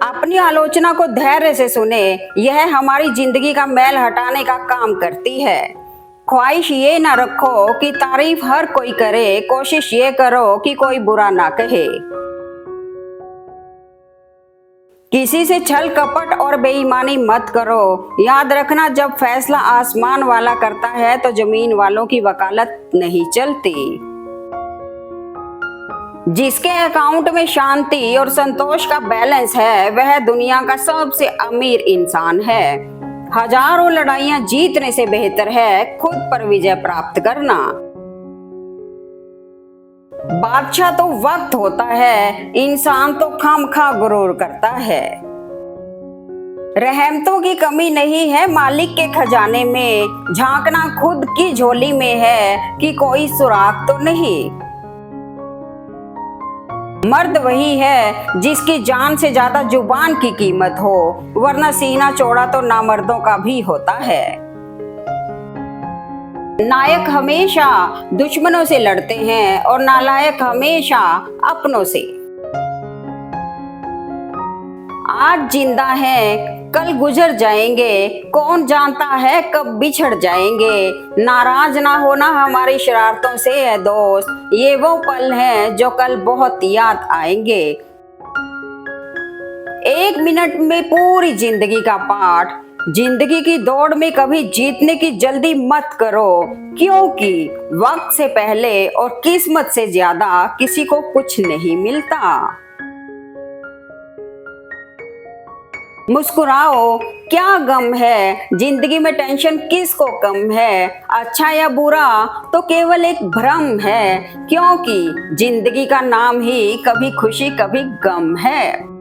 अपनी आलोचना को धैर्य से सुने, यह हमारी जिंदगी का मैल हटाने का काम करती है। ख्वाहिश ये ना रखो कि तारीफ हर कोई करे, कोशिश ये करो कि कोई बुरा ना कहे। किसी से छल कपट और बेईमानी मत करो। याद रखना, जब फैसला आसमान वाला करता है तो जमीन वालों की वकालत नहीं चलती। जिसके अकाउंट में शांति और संतोष का बैलेंस है, वह दुनिया का सबसे अमीर इंसान है। हजारों लड़ाइयां जीतने से बेहतर है खुद पर विजय प्राप्त करना। बादशाह तो वक्त होता है, इंसान तो खामखा गुरूर करता है। रहमतों की कमी नहीं है मालिक के खजाने में, झांकना खुद की झोली में है कि कोई सुराग तो नहीं। मर्द वही है जिसकी जान से ज्यादा जुबान की कीमत हो, वरना सीना चौड़ा तो नामर्दों का भी होता है। नायक हमेशा दुश्मनों से लड़ते हैं और नालायक हमेशा अपनों से। आज जिंदा हैं, कल गुजर जाएंगे, कौन जानता है कब बिछड़ जाएंगे। नाराज ना होना हमारी शरारतों से है दोस्त, ये वो पल हैं जो कल बहुत याद आएंगे। एक मिनट में पूरी जिंदगी का पाठ। जिंदगी की दौड़ में कभी जीतने की जल्दी मत करो, क्योंकि वक्त से पहले और किस्मत से ज्यादा किसी को कुछ नहीं मिलता। मुस्कुराओ, क्या गम है, जिंदगी में टेंशन किसको कम है। अच्छा या बुरा तो केवल एक भ्रम है, क्योंकि जिंदगी का नाम ही कभी खुशी कभी गम है।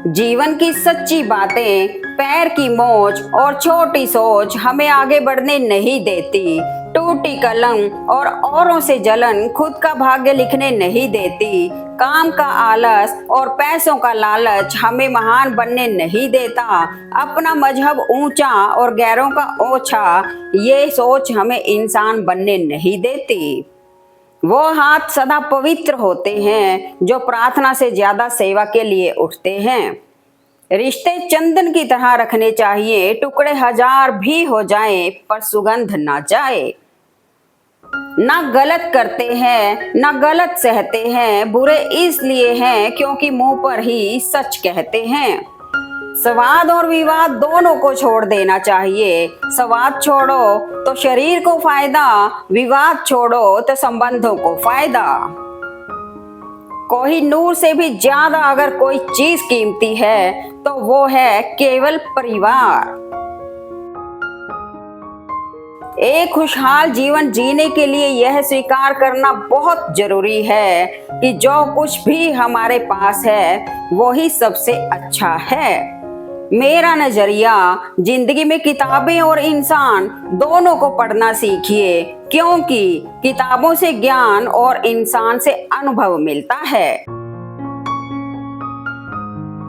जीवन की सच्ची बातें, पैर की मोच और छोटी सोच हमें आगे बढ़ने नहीं देती। टूटी कलम और औरों से जलन खुद का भाग्य लिखने नहीं देती। काम का आलस और पैसों का लालच हमें महान बनने नहीं देता। अपना मजहब ऊंचा और गैरों का ओछा, ये सोच हमें इंसान बनने नहीं देती। वो हाथ सदा पवित्र होते हैं जो प्रार्थना से ज्यादा सेवा के लिए उठते हैं। रिश्ते चंदन की तरह रखने चाहिए, टुकड़े हजार भी हो जाएं पर सुगंध ना जाए। ना गलत करते हैं ना गलत सहते हैं, बुरे इसलिए हैं क्योंकि मुंह पर ही सच कहते हैं। संवाद और विवाद दोनों को छोड़ देना चाहिए। संवाद छोड़ो तो शरीर को फायदा, विवाद छोड़ो तो संबंधों को फायदा। कोहिनूर से भी ज्यादा अगर कोई चीज कीमती है तो वो है केवल परिवार। एक खुशहाल जीवन जीने के लिए यह स्वीकार करना बहुत जरूरी है कि जो कुछ भी हमारे पास है वो ही सबसे अच्छा है। मेरा नजरिया, जिंदगी में किताबें और इंसान दोनों को पढ़ना सीखिए, क्योंकि किताबों से ज्ञान और इंसान से अनुभव मिलता है।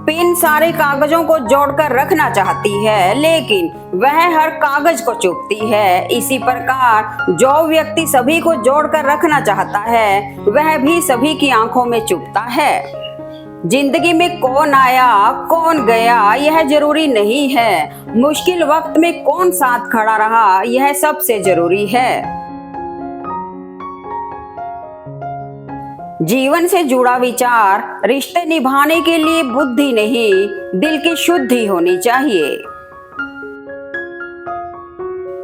पेन सारे कागजों को जोड़कर रखना चाहती है, लेकिन वह हर कागज को चुभती है। इसी प्रकार जो व्यक्ति सभी को जोड़कर रखना चाहता है, वह भी सभी की आंखों में चुभता है। जिंदगी में कौन आया कौन गया यह जरूरी नहीं है, मुश्किल वक्त में कौन साथ खड़ा रहा यह सबसे जरूरी है। जीवन से जुड़ा विचार, रिश्ते निभाने के लिए बुद्धि नहीं, दिल की शुद्धि होनी चाहिए।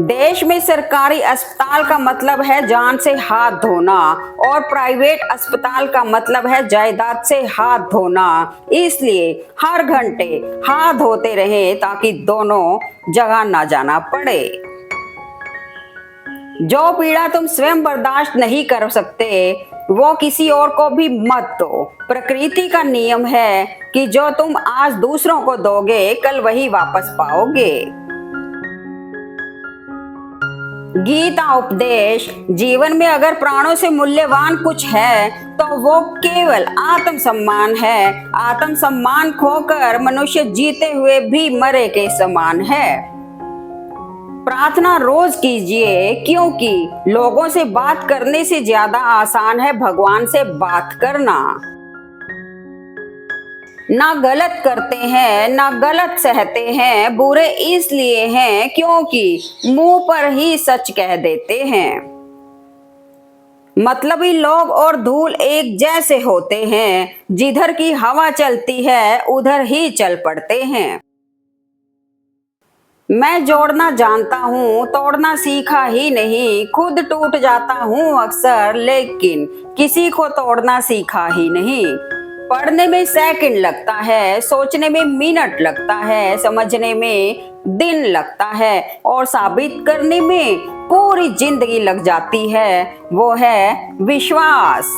देश में सरकारी अस्पताल का मतलब है जान से हाथ धोना और प्राइवेट अस्पताल का मतलब है जायदाद से हाथ धोना। इसलिए हर घंटे हाथ धोते रहे ताकि दोनों जगह ना जाना पड़े। जो पीड़ा तुम स्वयं बर्दाश्त नहीं कर सकते वो किसी और को भी मत दो। प्रकृति का नियम है कि जो तुम आज दूसरों को दोगे कल वही वापस पाओगे। गीता उपदेश, जीवन में अगर प्राणों से मूल्यवान कुछ है तो वो केवल आत्मसम्मान है। आत्मसम्मान खोकर मनुष्य जीते हुए भी मरे के समान है। प्रार्थना रोज कीजिए, क्योंकि लोगों से बात करने से ज्यादा आसान है भगवान से बात करना। ना गलत करते हैं ना गलत सहते हैं, बुरे इसलिए हैं क्योंकि मुंह पर ही सच कह देते हैं। मतलबी लोग और धूल एक जैसे होते हैं, जिधर की हवा चलती है उधर ही चल पड़ते हैं। मैं जोड़ना जानता हूँ, तोड़ना सीखा ही नहीं, खुद टूट जाता हूँ अक्सर, लेकिन किसी को तोड़ना सीखा ही नहीं। पढ़ने में सेकंड लगता है, सोचने में मिनट लगता है, समझने में दिन लगता है और साबित करने में पूरी जिंदगी लग जाती है। वो है विश्वास।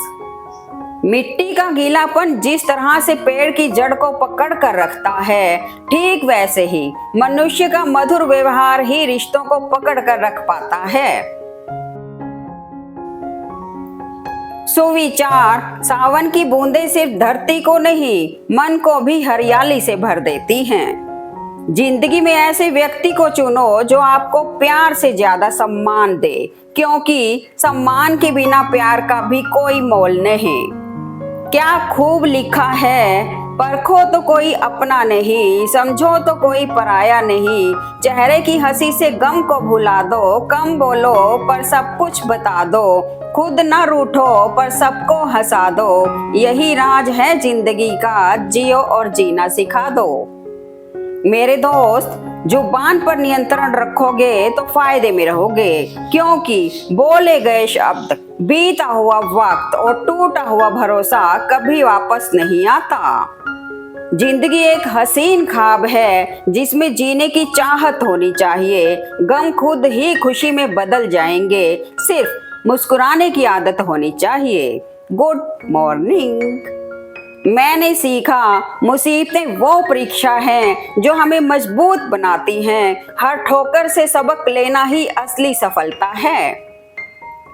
मिट्टी का गीलापन जिस तरह से पेड़ की जड़ को पकड़ कर रखता है, ठीक वैसे ही मनुष्य का मधुर व्यवहार ही रिश्तों को पकड़ कर रख पाता है। सुविचार सावन की बूंदें सिर्फ धरती को नहीं, मन को भी हरियाली से भर देती हैं। जिंदगी में ऐसे व्यक्ति को चुनो जो आपको प्यार से ज्यादा सम्मान दे, क्योंकि सम्मान के बिना प्यार का भी कोई मोल नहीं। क्या खूब लिखा है, परखो तो कोई अपना नहीं, समझो तो कोई पराया नहीं। चेहरे की हंसी से गम को भुला दो, कम बोलो पर सब कुछ बता दो, खुद न रूठो पर सबको हंसा दो। यही राज है जिंदगी का, जियो और जीना सिखा दो। मेरे दोस्त, जुबान पर नियंत्रण रखोगे तो फायदे में रहोगे, क्योंकि बोले गए शब्द, बीता हुआ वक्त और टूटा हुआ भरोसा कभी वापस नहीं आता। जिंदगी एक हसीन ख्वाब है जिसमें जीने की चाहत होनी चाहिए। गम खुद ही खुशी में बदल जाएंगे, सिर्फ मुस्कुराने की आदत होनी चाहिए। Good morning. मैंने सीखा, मुसीबतें वो परीक्षा हैं जो हमें मजबूत बनाती हैं। हर ठोकर से सबक लेना ही असली सफलता है।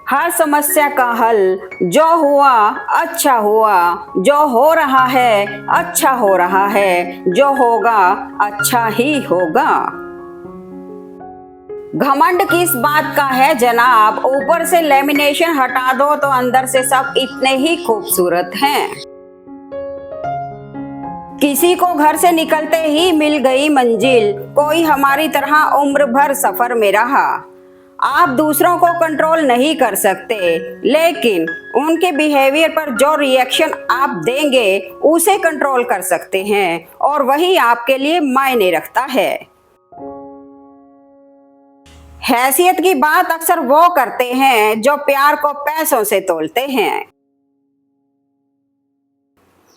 हर समस्या का हल जो हुआ अच्छा हुआ, जो हो रहा है अच्छा हो रहा है, जो होगा अच्छा ही होगा। घमंड किस बात का है जनाब, ऊपर से लेमिनेशन हटा दो तो अंदर से सब इतने ही खूबसूरत हैं। किसी को घर से निकलते ही मिल गई मंजिल, कोई हमारी तरह उम्र भर सफर में रहा। आप दूसरों को कंट्रोल नहीं कर सकते, लेकिन उनके बिहेवियर पर जो रिएक्शन आप देंगे उसे कंट्रोल कर सकते हैं, और वही आपके लिए मायने रखता है। हैसियत की बात अक्सर वो करते हैं जो प्यार को पैसों से तोलते हैं।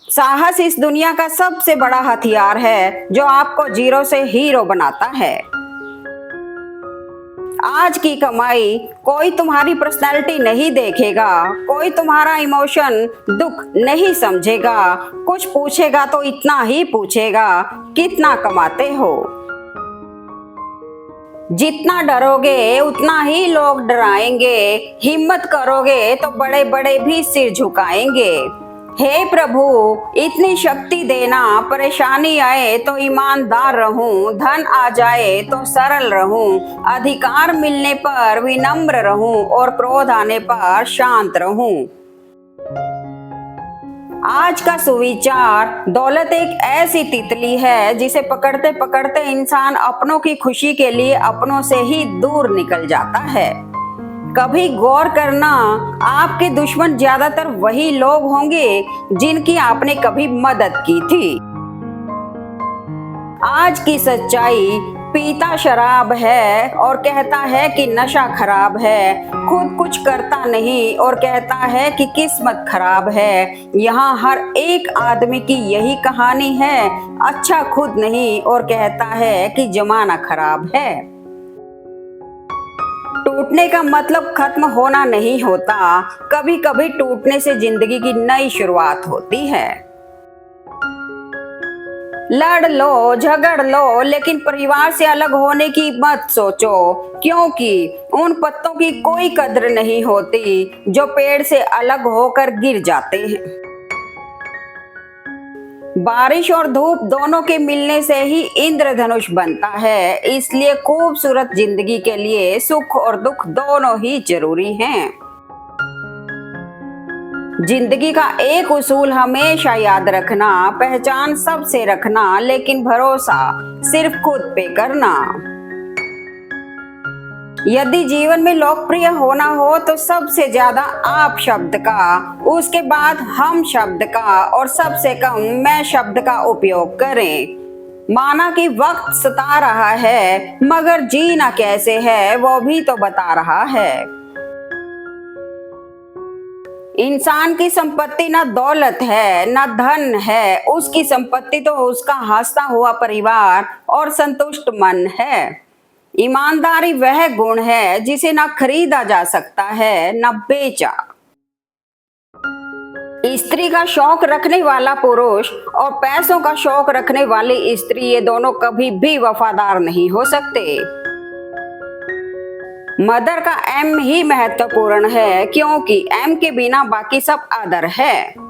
साहस इस दुनिया का सबसे बड़ा हथियार है जो आपको जीरो से हीरो बनाता है। आज की कमाई कोई तुम्हारी पर्सनैलिटी नहीं देखेगा, कोई तुम्हारा इमोशन दुख नहीं समझेगा। कुछ पूछेगा तो इतना ही पूछेगा, कितना कमाते हो। जितना डरोगे उतना ही लोग डराएंगे, हिम्मत करोगे तो बड़े बड़े भी सिर झुकाएंगे। हे प्रभु, इतनी शक्ति देना, परेशानी आए तो ईमानदार रहूं, धन आ जाए तो सरल रहूं, अधिकार मिलने पर विनम्र रहूं और क्रोध आने पर शांत रहूं। आज का सुविचार, दौलत एक ऐसी तितली है जिसे पकड़ते पकड़ते इंसान अपनों की खुशी के लिए अपनों से ही दूर निकल जाता है। कभी गौर करना, आपके दुश्मन ज्यादातर वही लोग होंगे जिनकी आपने कभी मदद की थी। आज की सच्चाई, पीता शराब है और कहता है कि नशा खराब है, खुद कुछ करता नहीं और कहता है कि किस्मत खराब है। यहाँ हर एक आदमी की यही कहानी है, अच्छा खुद नहीं और कहता है कि जमाना खराब है। टूटने का मतलब खत्म होना नहीं होता, कभी कभी टूटने से जिंदगी की नई शुरुआत होती है। लड़ लो, झगड़ लो, लेकिन परिवार से अलग होने की मत सोचो, क्योंकि उन पत्तों की कोई कद्र नहीं होती जो पेड़ से अलग होकर गिर जाते हैं। बारिश और धूप दोनों के मिलने से ही इंद्रधनुष बनता है, इसलिए खूबसूरत जिंदगी के लिए सुख और दुख दोनों ही जरूरी हैं। जिंदगी का एक उसूल हमेशा याद रखना, पहचान सबसे रखना, लेकिन भरोसा सिर्फ खुद पे करना। यदि जीवन में लोकप्रिय होना हो तो सबसे ज्यादा आप शब्द का, उसके बाद हम शब्द का और सबसे कम मैं शब्द का उपयोग करें। माना कि वक्त सता रहा है, मगर जीना कैसे है वो भी तो बता रहा है। इंसान की संपत्ति न दौलत है न धन है, उसकी संपत्ति तो उसका हंसता हुआ परिवार और संतुष्ट मन है। ईमानदारी वह गुण है जिसे न खरीदा जा सकता है न बेचा। स्त्री का शौक रखने वाला पुरुष और पैसों का शौक रखने वाली स्त्री, ये दोनों कभी भी वफादार नहीं हो सकते। मदर का एम ही महत्वपूर्ण है, क्योंकि एम के बिना बाकी सब अदर है।